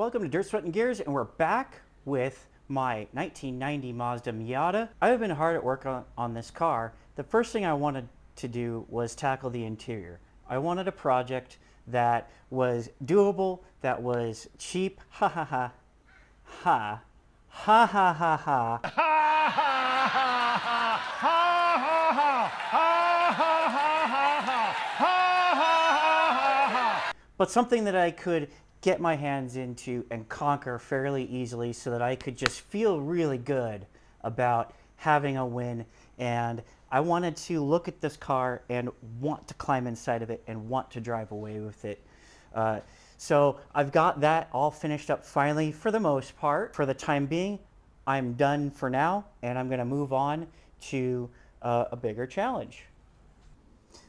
Welcome to Dirt, Sweat, and Gears, and we're back with my 1990 Mazda Miata. I've been hard at work on this car. The first thing I wanted to do was tackle the interior. I wanted a project that was doable, that was cheap, ha ha ha, ha, ha ha ha ha, ha ha ha ha, ha ha ha, but something that I could get my hands into and conquer fairly easily so that I could just feel really good about having a win. And I wanted to look at this car and want to climb inside of it and want to drive away with it. So I've got that all finished up finally for the most part. For the time being, I'm done for now, and I'm going to move on to a bigger challenge.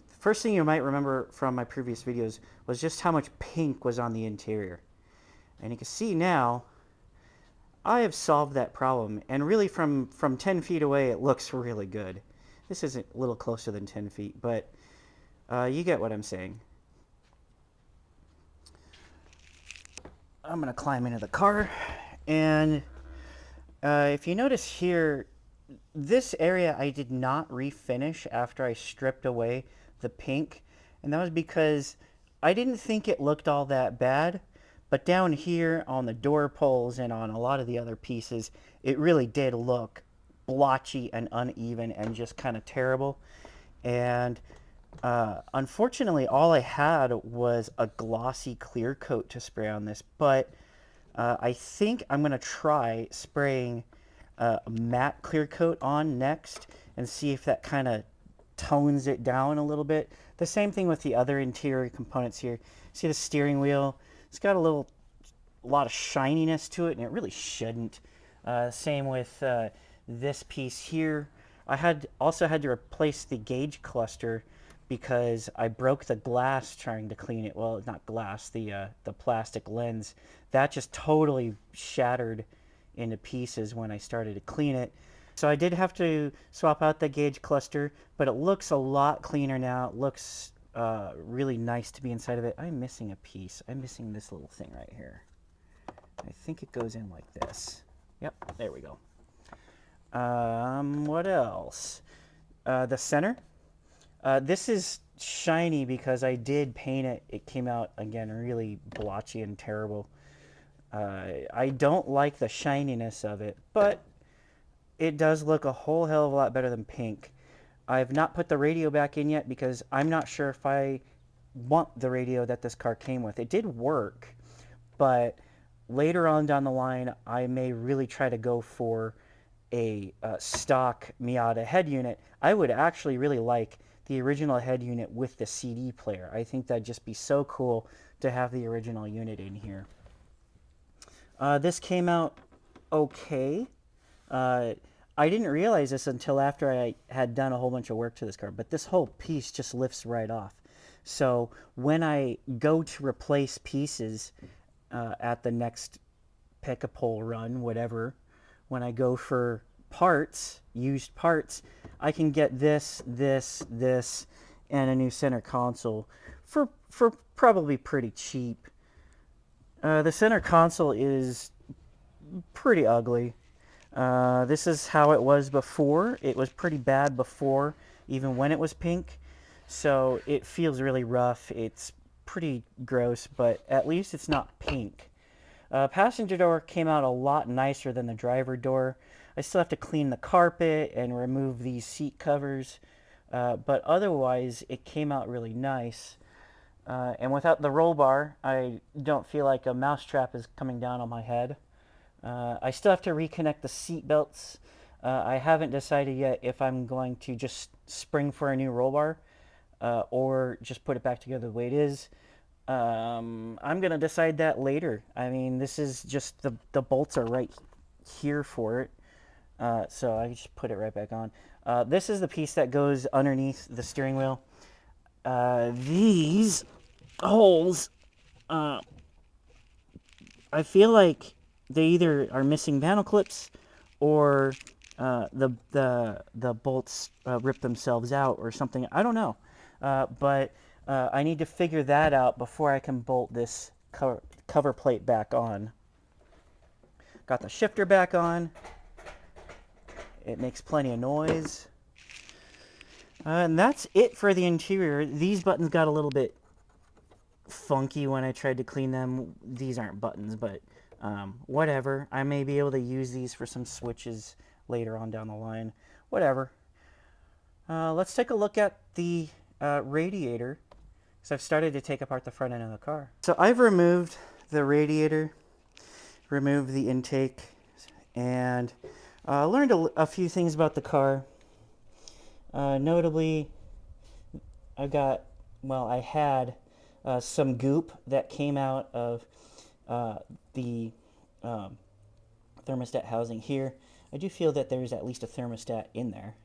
First thing you might remember from my previous videos was just how much pink was on the interior. And you can see now, I have solved that problem. And really from 10 feet away, it looks really good. This is a little closer than 10 feet, but you get what I'm saying. I'm going to climb into the car. And if you notice here, this area I did not refinish after I stripped away the pink, and that was because I didn't think it looked all that bad, but down here on the door pulls and on a lot of the other pieces, it really did look blotchy and uneven and just kind of terrible. And unfortunately, all I had was a glossy clear coat to spray on this, but I think I'm going to try spraying a matte clear coat on next and see if that kind of tones it down a little bit. The same thing with the other interior components here. See the steering wheel? It's got a lot of shininess to it, and it really shouldn't. Same with this piece here. I also had to replace the gauge cluster because I broke the glass trying to clean it. Well, not glass, the plastic lens. That just totally shattered into pieces when I started to clean it. So I did have to swap out the gauge cluster, but it looks a lot cleaner now. It looks really nice to be inside of it. I'm missing a piece. I'm missing this little thing right here. I think it goes in like this. Yep, there we go. What else? The center. This is shiny because I did paint it. It came out, again, really blotchy and terrible. I don't like the shininess of it, but it does look a whole hell of a lot better than pink. I've not put the radio back in yet because I'm not sure if I want the radio that this car came with. It did work, but later on down the line, I may really try to go for a stock Miata head unit. I would actually really like the original head unit with the CD player. I think that'd just be so cool to have the original unit in here. This came out okay. I didn't realize this until after I had done a whole bunch of work to this car, but this whole piece just lifts right off. So when I go to replace pieces at the next pick-a-pole run, whatever, when I go for parts, used parts, I can get this, and a new center console for probably pretty cheap. The center console is pretty ugly. This is how it was before. It was pretty bad before, even when it was pink. So it feels really rough. It's pretty gross, but at least it's not pink. Passenger door came out a lot nicer than the driver door. I still have to clean the carpet and remove these seat covers, but otherwise it came out really nice. And without the roll bar, I don't feel like a mousetrap is coming down on my head. I still have to reconnect the seat belts. I haven't decided yet if I'm going to just spring for a new roll bar or just put it back together the way it is. I'm going to decide that later. I mean, this is just the bolts are right here for it. So I just put it right back on. This is the piece that goes underneath the steering wheel. These holes, I feel like they either are missing panel clips or the bolts rip themselves out or something. I don't know, but I need to figure that out before I can bolt this cover plate back on. Got the shifter back on. It makes plenty of noise. And that's it for the interior. These buttons got a little bit funky when I tried to clean them. These aren't buttons, but whatever. I may be able to use these for some switches later on down the line. Whatever. Let's take a look at the radiator, because I've started to take apart the front end of the car. So I've removed the radiator, removed the intake, and learned a few things about the car. Notably, I had some goop that came out of the thermostat housing here. I do feel that there's at least a thermostat in there.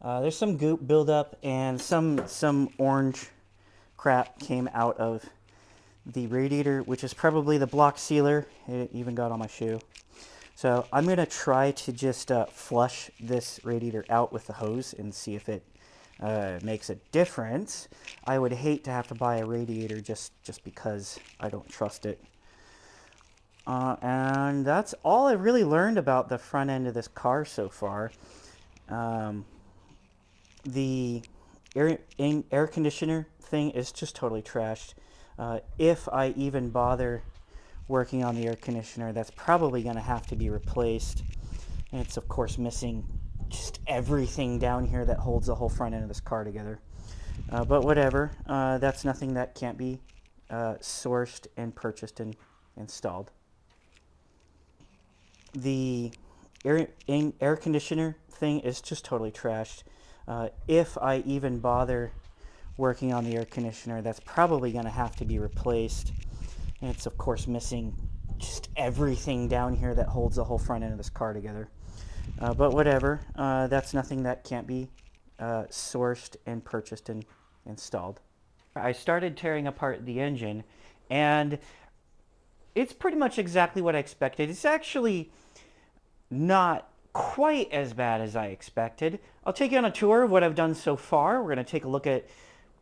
There's some goop buildup, and some orange crap came out of the radiator, which is probably the block sealer. It even got on my shoe. So I'm going to try to just flush this radiator out with the hose and see if it makes a difference. I would hate to have to buy a radiator just because I don't trust it. And that's all I've really learned about the front end of this car so far. The air conditioner thing is just totally trashed. If I even bother working on the air conditioner, that's probably going to have to be replaced. And it's of course missing just everything down here that holds the whole front end of this car together. But whatever, that's nothing that can't be sourced and purchased and installed. The air conditioner thing is just totally trashed. If I even bother working on the air conditioner, that's probably going to have to be replaced. And it's of course missing just everything down here that holds the whole front end of this car together. But whatever, that's nothing that can't be sourced and purchased and installed. I started tearing apart the engine, and it's pretty much exactly what I expected. It's actually not quite as bad as I expected. I'll take you on a tour of what I've done so far. We're going to take a look at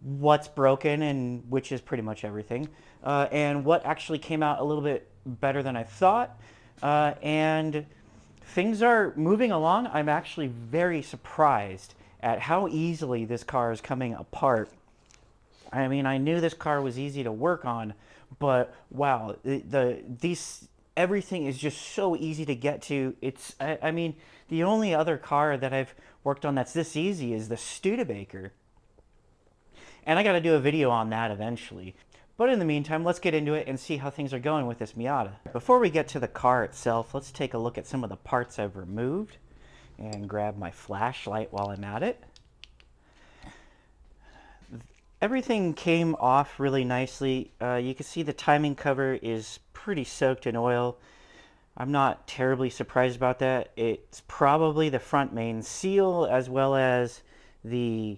what's broken, and which is pretty much everything, and what actually came out a little bit better than I thought. And things are moving along. I'm actually very surprised at how easily this car is coming apart. I mean, I knew this car was easy to work on, but wow, everything is just so easy to get to. I mean, the only other car that I've worked on that's this easy is the Studebaker. And I got to do a video on that eventually. But in the meantime, let's get into it and see how things are going with this Miata. Before we get to the car itself, let's take a look at some of the parts I've removed and grab my flashlight while I'm at it. Everything came off really nicely. You can see the timing cover is pretty soaked in oil. I'm not terribly surprised about that. It's probably the front main seal, as well as the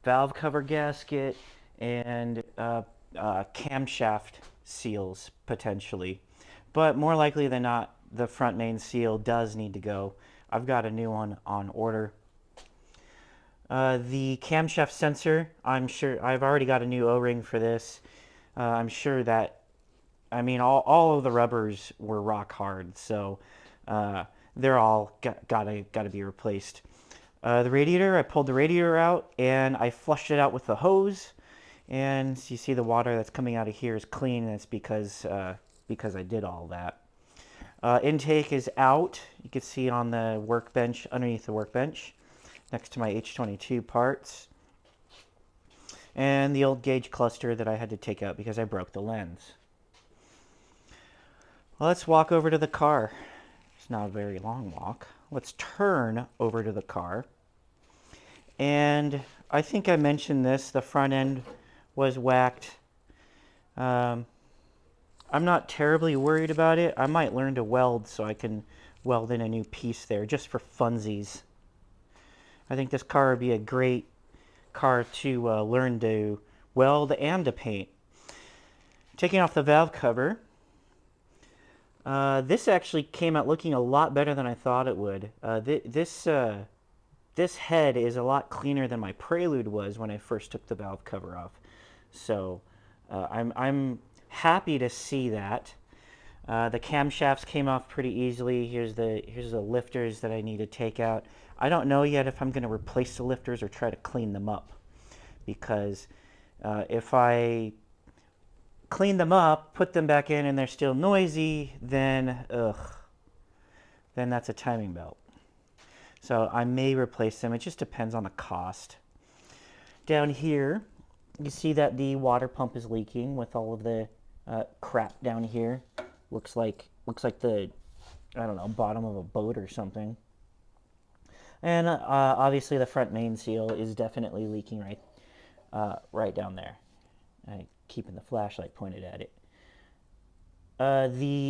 valve cover gasket and camshaft seals potentially, but more likely than not the front main seal does need to go. I've got a new one on order. The camshaft sensor, I'm sure I've already got a new O-ring for this. I'm sure that, I mean, all of the rubbers were rock hard, so they're all gotta be replaced. The radiator, I pulled the radiator out and I flushed it out with the hose, and you see the water that's coming out of here is clean, and it's because I did all that. Intake is out. You can see on the workbench, underneath the workbench, next to my H22 parts. And the old gauge cluster that I had to take out because I broke the lens. Well, let's walk over to the car. It's not a very long walk. Let's turn over to the car. And I think I mentioned this, the front end was whacked. I'm not terribly worried about it. I might learn to weld so I can weld in a new piece there just for funsies. I think this car would be a great car to learn to weld and to paint. Taking off the valve cover, this actually came out looking a lot better than I thought it would. This head is a lot cleaner than my Prelude was when I first took the valve cover off. So I'm happy to see that. The camshafts came off pretty easily. Here's the lifters that I need to take out. I don't know yet if I'm going to replace the lifters or try to clean them up, because if I clean them up, put them back in, and they're still noisy, then that's a timing belt. So I may replace them. It just depends on the cost. Down here, you see that the water pump is leaking with all of the crap down here. Looks like the, I don't know, bottom of a boat or something. And obviously the front main seal is definitely leaking right down there. Keeping the flashlight pointed at it.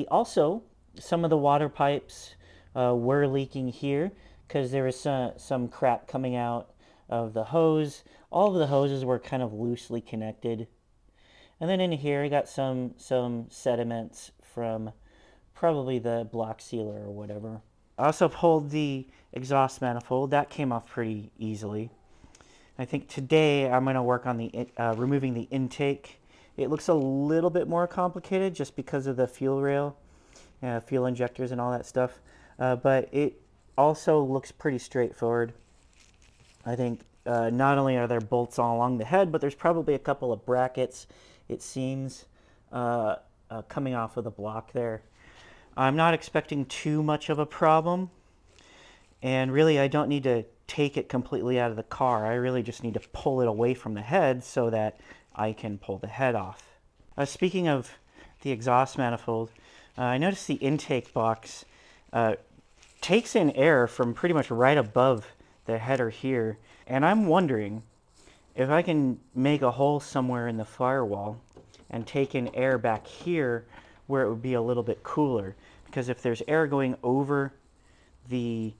Also, some of the water pipes were leaking here because there was some crap coming out of the hose. All of the hoses were kind of loosely connected. And then in here, I got some sediments from probably the block sealer or whatever. I also pulled the exhaust manifold. That came off pretty easily. I think today I'm going to work on the removing the intake. It looks a little bit more complicated just because of the fuel rail, fuel injectors and all that stuff. But it also looks pretty straightforward. I think not only are there bolts all along the head, but there's probably a couple of brackets, it seems, coming off of the block there. I'm not expecting too much of a problem. And really, I don't need to take it completely out of the car. I really just need to pull it away from the head so that I can pull the head off. Speaking of the exhaust manifold, I noticed the intake box takes in air from pretty much right above the header here. And I'm wondering if I can make a hole somewhere in the firewall and take in air back here where it would be a little bit cooler. Because if there's air going over the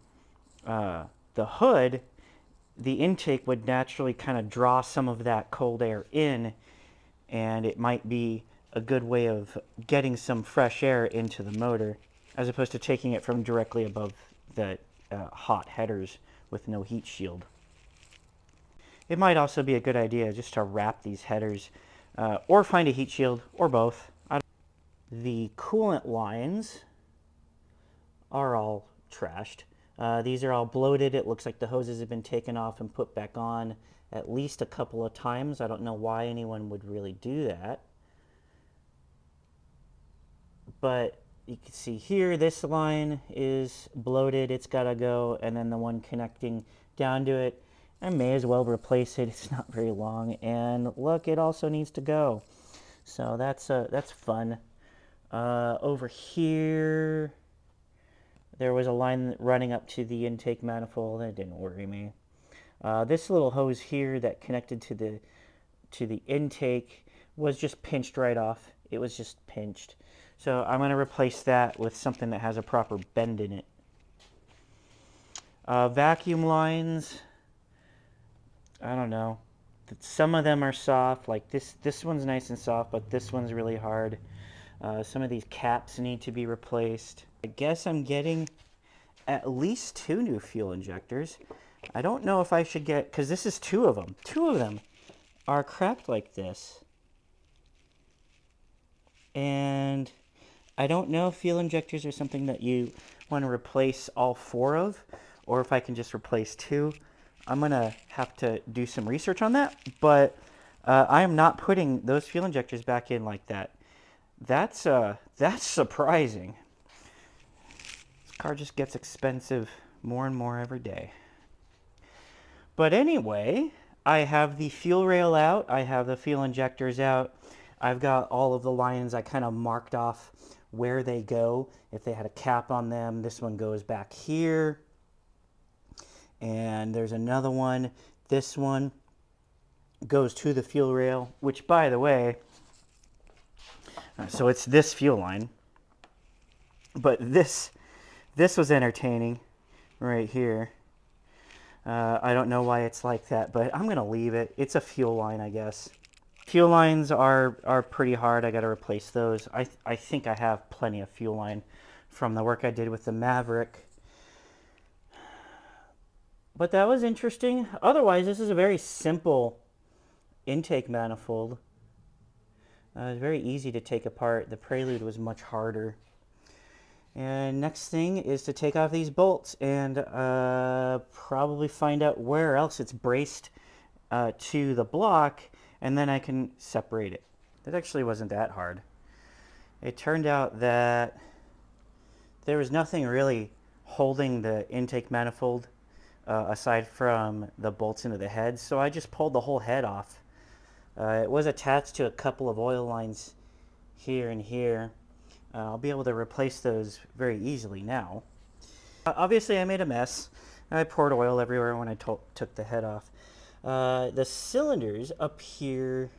hood, the intake would naturally kind of draw some of that cold air in, and it might be a good way of getting some fresh air into the motor, as opposed to taking it from directly above the hot headers with no heat shield. It might also be a good idea just to wrap these headers, or find a heat shield, or both. The coolant lines are all trashed. These are all bloated. It looks like the hoses have been taken off and put back on at least a couple of times. I don't know why anyone would really do that. But you can see here, this line is bloated. It's got to go. And then the one connecting down to it, I may as well replace it. It's not very long. And look, it also needs to go. So that's fun. Over here, there was a line running up to the intake manifold. That didn't worry me. This little hose here that connected to the intake was just pinched right off. It was just pinched. So I'm going to replace that with something that has a proper bend in it. Vacuum lines, I don't know. Some of them are soft, like this one's nice and soft, but this one's really hard. Some of these caps need to be replaced. I guess I'm getting at least 2 new fuel injectors. I don't know if I should get, because this is 2 of them. 2 of them are cracked like this. And I don't know if fuel injectors are something that you want to replace all 4 of, or if I can just replace 2. I'm going to have to do some research on that, but I am not putting those fuel injectors back in like that. That's surprising. This car just gets expensive more and more every day. But anyway, I have the fuel rail out. I have the fuel injectors out. I've got all of the lines. I kind of marked off where they go. If they had a cap on them, this one goes back here. And there's another one. This one goes to the fuel rail, which, by the way, so it's this fuel line. But this was entertaining right here. I don't know why it's like that, but I'm going to leave it. It's a fuel line, I guess. Fuel lines are pretty hard. I got to replace those. I think I have plenty of fuel line from the work I did with the Maverick. But that was interesting. Otherwise, this is a very simple intake manifold. It's very easy to take apart. The Prelude was much harder. And next thing is to take off these bolts and probably find out where else it's braced to the block, and then I can separate it. That actually wasn't that hard. It turned out that there was nothing really holding the intake manifold aside from the bolts into the head, so I just pulled the whole head off. It was attached to a couple of oil lines here and here. I'll be able to replace those very easily now. Obviously I made a mess. I poured oil everywhere when I took the head off. The cylinders appear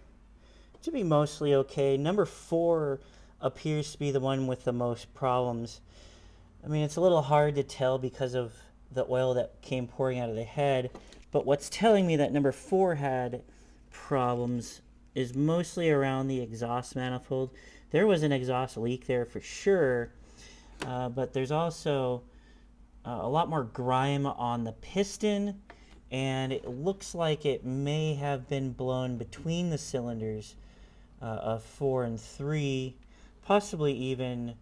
to be mostly okay. Number 4 appears to be the one with the most problems. I mean, it's a little hard to tell because of the oil that came pouring out of the head, but what's telling me that number 4 had problems is mostly around the exhaust manifold. There was an exhaust leak there for sure, but there's also a lot more grime on the piston, and it looks like it may have been blown between the cylinders of 4 and 3, possibly even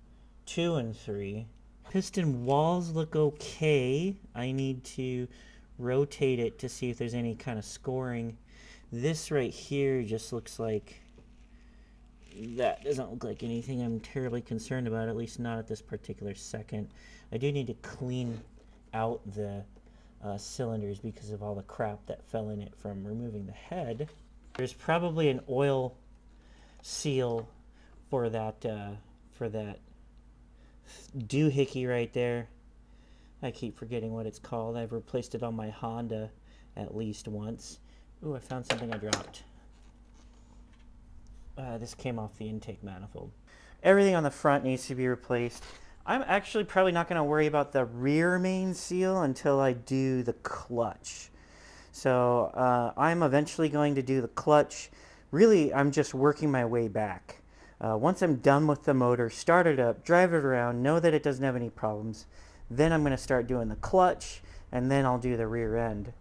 2 and 3. Piston walls look okay. I need to rotate it to see if there's any kind of scoring. This right here just looks like that doesn't look like anything I'm terribly concerned about, at least not at this particular second. I do need to clean out the cylinders because of all the crap that fell in it from removing the head. There's probably an oil seal for that doohickey right there. I keep forgetting what it's called. I've replaced it on my Honda at least once. Ooh, I found something I dropped. This came off the intake manifold. Everything on the front needs to be replaced. I'm actually probably not going to worry about the rear main seal until I do the clutch. So I'm eventually going to do the clutch. Really, I'm just working my way back. Once I'm done with the motor, start it up, drive it around, know that it doesn't have any problems, then I'm going to start doing the clutch, and then I'll do the rear end.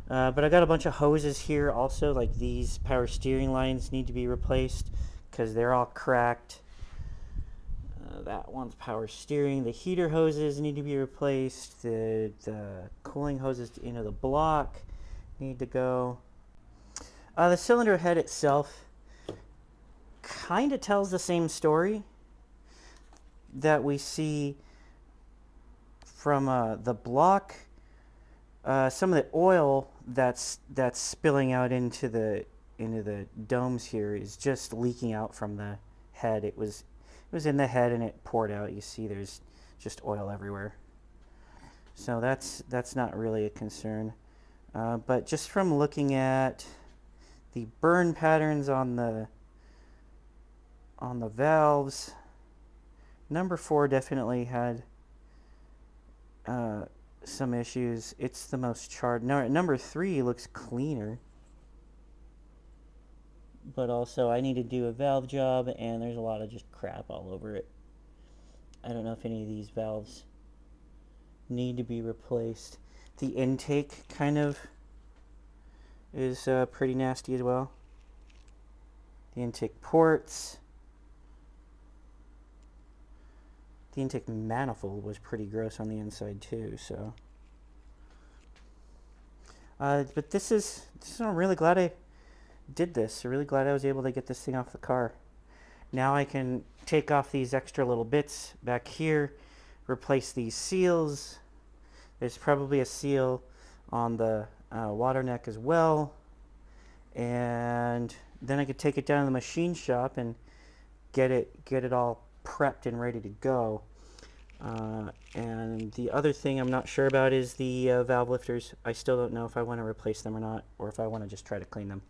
But I got a bunch of hoses here also, like these power steering lines need to be replaced because they're all cracked. That one's power steering. The heater hoses need to be replaced. The cooling hoses into the block need to go. The cylinder head itself kind of tells the same story that we see from the block. Some of the oil that's spilling out into the domes here is just leaking out from the head. It was in the head and it poured out. You see there's just oil everywhere. So that's not really a concern. But just from looking at the burn patterns on the valves, number 4 definitely had some issues. It's the most charred. Number 3 looks cleaner. But also I need to do a valve job and there's a lot of just crap all over it. I don't know if any of these valves need to be replaced. The intake kind of is pretty nasty as well. The intake ports. The intake manifold was pretty gross on the inside too, so. But I'm really glad I did this. I'm really glad I was able to get this thing off the car. Now I can take off these extra little bits back here, replace these seals. There's probably a seal on the water neck as well. And then I could take it down to the machine shop and get it all prepped and ready to go. And the other thing I'm not sure about is the valve lifters. I still don't know if I want to replace them or not, or if I want to just try to clean them.